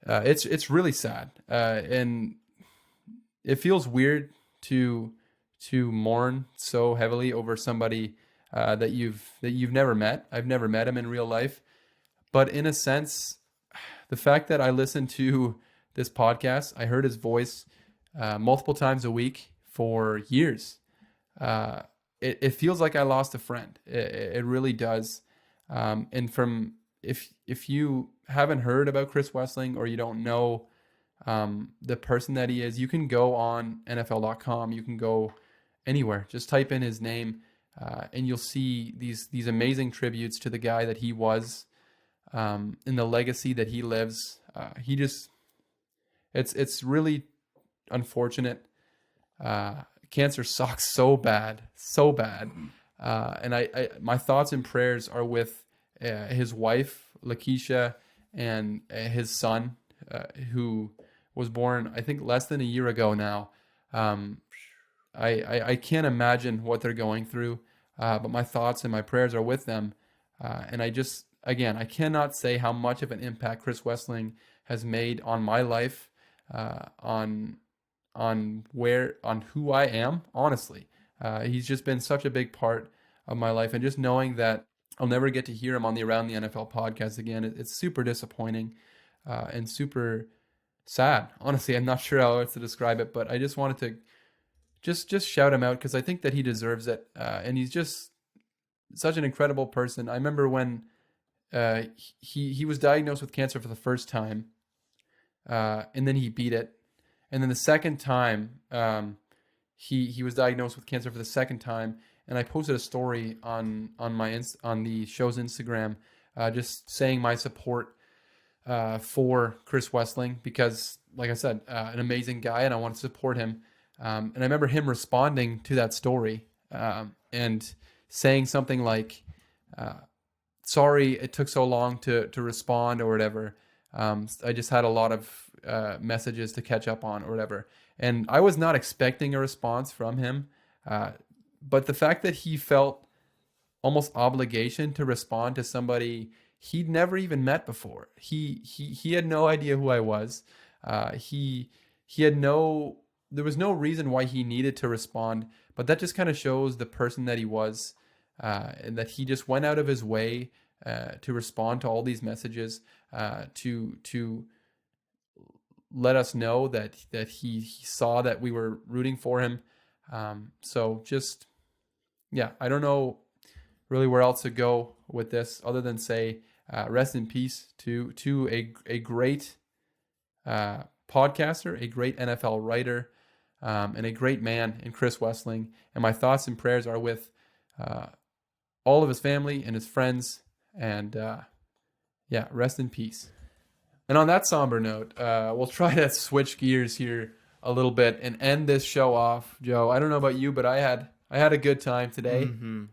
it's really sad. And it feels weird to mourn so heavily over somebody that you've never met. I've never met him in real life, but in a sense, the fact that I listened to this podcast, I heard his voice multiple times a week for years. It feels like I lost a friend. It really does. And if you haven't heard about Chris Wessling, or you don't know the person that he is, you can go on NFL.com. You can go anywhere. Just type in his name, and you'll see these amazing tributes to the guy that he was, and the legacy that he lives. It's really unfortunate. Cancer sucks so bad. And my thoughts and prayers are with his wife, Lakeisha, and his son, who was born, I think, less than a year ago now. I can't imagine what they're going through, but my thoughts and my prayers are with them. And I cannot say how much of an impact Chris Wessling has made on my life, on who I am, honestly. He's just been such a big part of my life, and just knowing that I'll never get to hear him on the Around the NFL podcast again, it's super disappointing, and super sad. Honestly, I'm not sure how else to describe it, but I just wanted to just shout him out, because I think that he deserves it, and he's just such an incredible person. I remember when he was diagnosed with cancer for the first time, and then he beat it. And then the second time, he was diagnosed with cancer for the second time, and I posted a story on the show's Instagram, just saying my support for Chris Wessling, because, like I said, an amazing guy, and I want to support him. And I remember him responding to that story, and saying something like, "Sorry, it took so long to respond," or whatever. I just had a lot of messages to catch up on, or whatever. And I was not expecting a response from him. But the fact that he felt almost obligation to respond to somebody he'd never even met before. He had no idea who I was. He had there was no reason why he needed to respond, but that just kind of shows the person that he was, and that he just went out of his way to respond to all these messages, to let us know that he saw that we were rooting for him. So just, yeah, I don't know really where else to go with this other than say rest in peace to a great podcaster, a great NFL writer, and a great man in Chris Wessling. And my thoughts and prayers are with all of his family and his friends. And yeah, rest in peace. And on that somber note, we'll try to switch gears here a little bit and end this show off. Joe, I don't know about you, but I had a good time today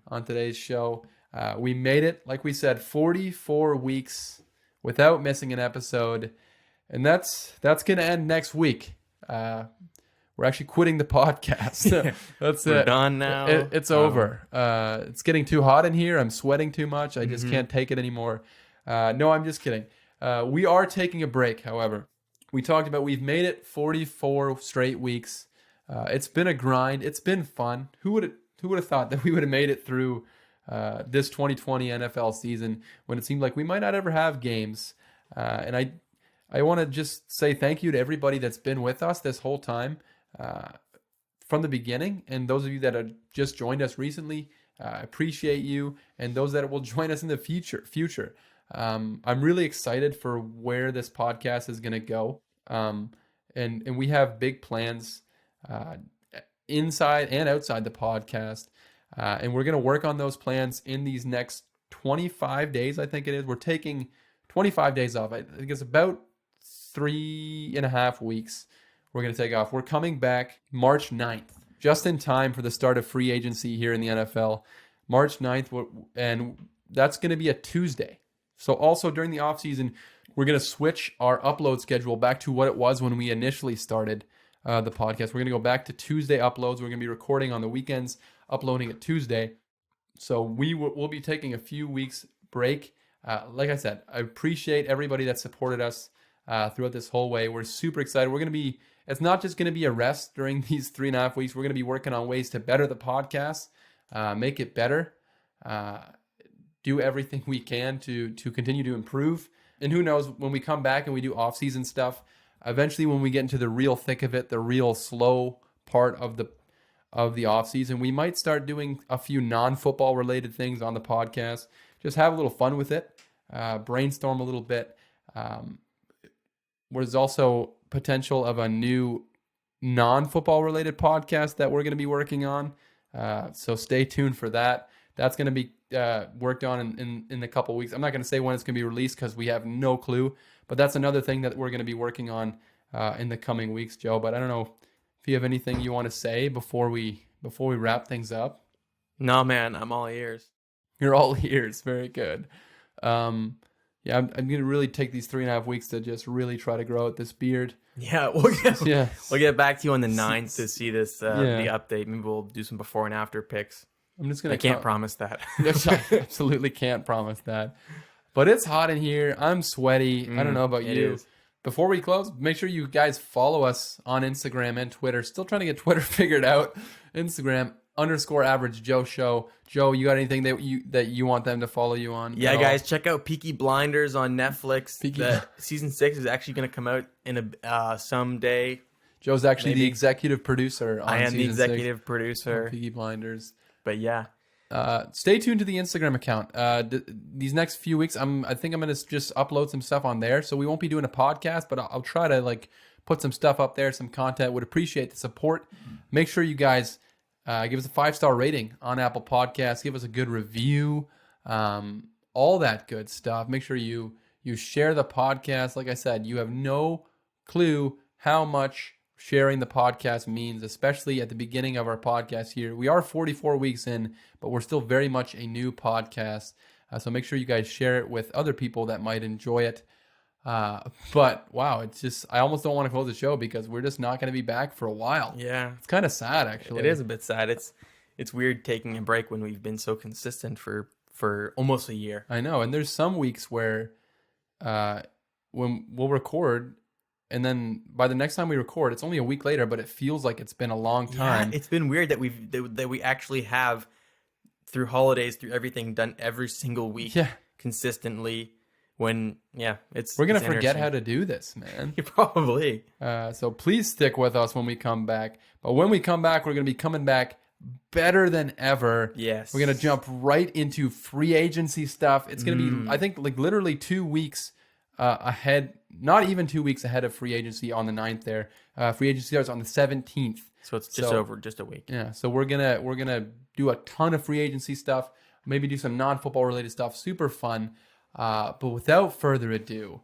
on today's show. We made it, like we said, 44 weeks without missing an episode, and that's going to end next week. We're actually quitting the podcast. That's We're it. done now. It's over. It's getting too hot in here. I'm sweating too much. I just can't take it anymore. No, I'm just kidding. We are taking a break, however. We talked about we've made it 44 straight weeks. It's been a grind. It's been fun. Who would have thought that we would have made it through this 2020 NFL season when it seemed like we might not ever have games? And I want to just say thank you to everybody that's been with us this whole time from the beginning. And those of you that have just joined us recently, appreciate you. And those that will join us in the future. I'm really excited for where this podcast is going to go. And we have big plans inside and outside the podcast. And we're going to work on those plans in these next 25 days, I think it is. We're taking 25 days off. I think it's about 3.5 weeks we're going to take off. We're coming back March 9th, just in time for the start of free agency here in the NFL. March 9th, and that's going to be a Tuesday. So also during the offseason, we're going to switch our upload schedule back to what it was when we initially started the podcast. We're going to go back to Tuesday uploads. We're going to be recording on the weekends, uploading it Tuesday. So we'll be taking a few weeks break. Like I said, I appreciate everybody that supported us throughout this whole way. We're super excited. It's not just going to be a rest during these 3.5 weeks. We're going to be working on ways to better the podcast, make it better, do everything we can to continue to improve. And who knows, when we come back and we do off-season stuff, eventually when we get into the real thick of it, the real slow part of the off-season, we might start doing a few non-football related things on the podcast. Just have a little fun with it, brainstorm a little bit. There's also potential of a new non-football related podcast that we're going to be working on. So stay tuned for that. That's going to be worked on in a couple weeks. I'm not going to say when it's going to be released because we have no clue. But that's another thing that we're going to be working on in the coming weeks, Joe. But I don't know if you have anything you want to say before we wrap things up. No, man, I'm all ears. You're all ears. Very good. Yeah, I'm going to really take these 3.5 weeks to just really try to grow out this beard. Yeah, we'll get back to you on the 9th to see this the update. Maybe we'll do some before and after pics. I can't promise that. I absolutely can't promise that. But it's hot in here. I'm sweaty. I don't know about you. Is. Before we close, make sure you guys follow us on Instagram and Twitter. Still trying to get Twitter figured out. Instagram _average Joe show. Joe, you got anything that you want them to follow you on? Yeah, guys, check out Peaky Blinders on Netflix. Season 6 is actually going to come out in someday. Joe's actually the executive producer on I am the executive 6 producer. Peaky Blinders. But yeah. Stay tuned to the Instagram account. These next few weeks, I think I'm going to just upload some stuff on there. So we won't be doing a podcast, but I'll try to put some stuff up there, some content. Would appreciate the support. Make sure you guys give us a 5-star rating on Apple Podcasts. Give us a good review. All that good stuff. Make sure you share the podcast. Like I said, you have no clue how much sharing the podcast means, especially at the beginning of our podcast here. We are 44 weeks in, but we're still very much a new podcast. So make sure you guys share it with other people that might enjoy it. But wow, it's just, I almost don't want to close the show because we're just not going to be back for a while. Yeah. It's kind of sad, actually. It is a bit sad. It's weird taking a break when we've been so consistent for almost a year. I know. And there's some weeks where when we'll record, and then by the next time we record, it's only a week later, but it feels like it's been a long time. Yeah, it's been weird that we actually have, through holidays, through everything, done every single week. Yeah. consistently. When We're gonna it's forget how interesting. to do this, man. Probably. So please stick with us when we come back. But when we come back, we're going to be coming back better than ever. Yes. We're going to jump right into free agency stuff. It's going to be, I think, like literally 2 weeks ahead, not even 2 weeks ahead of free agency on the 9th there. Free agency starts on the 17th. So it's just over just a week. Yeah, so we're gonna do a ton of free agency stuff, maybe do some non-football related stuff, super fun. But without further ado,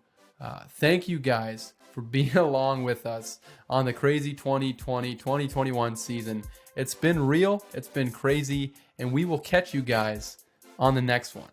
thank you guys for being along with us on the crazy 2020-2021 season. It's been real, it's been crazy, and we will catch you guys on the next one.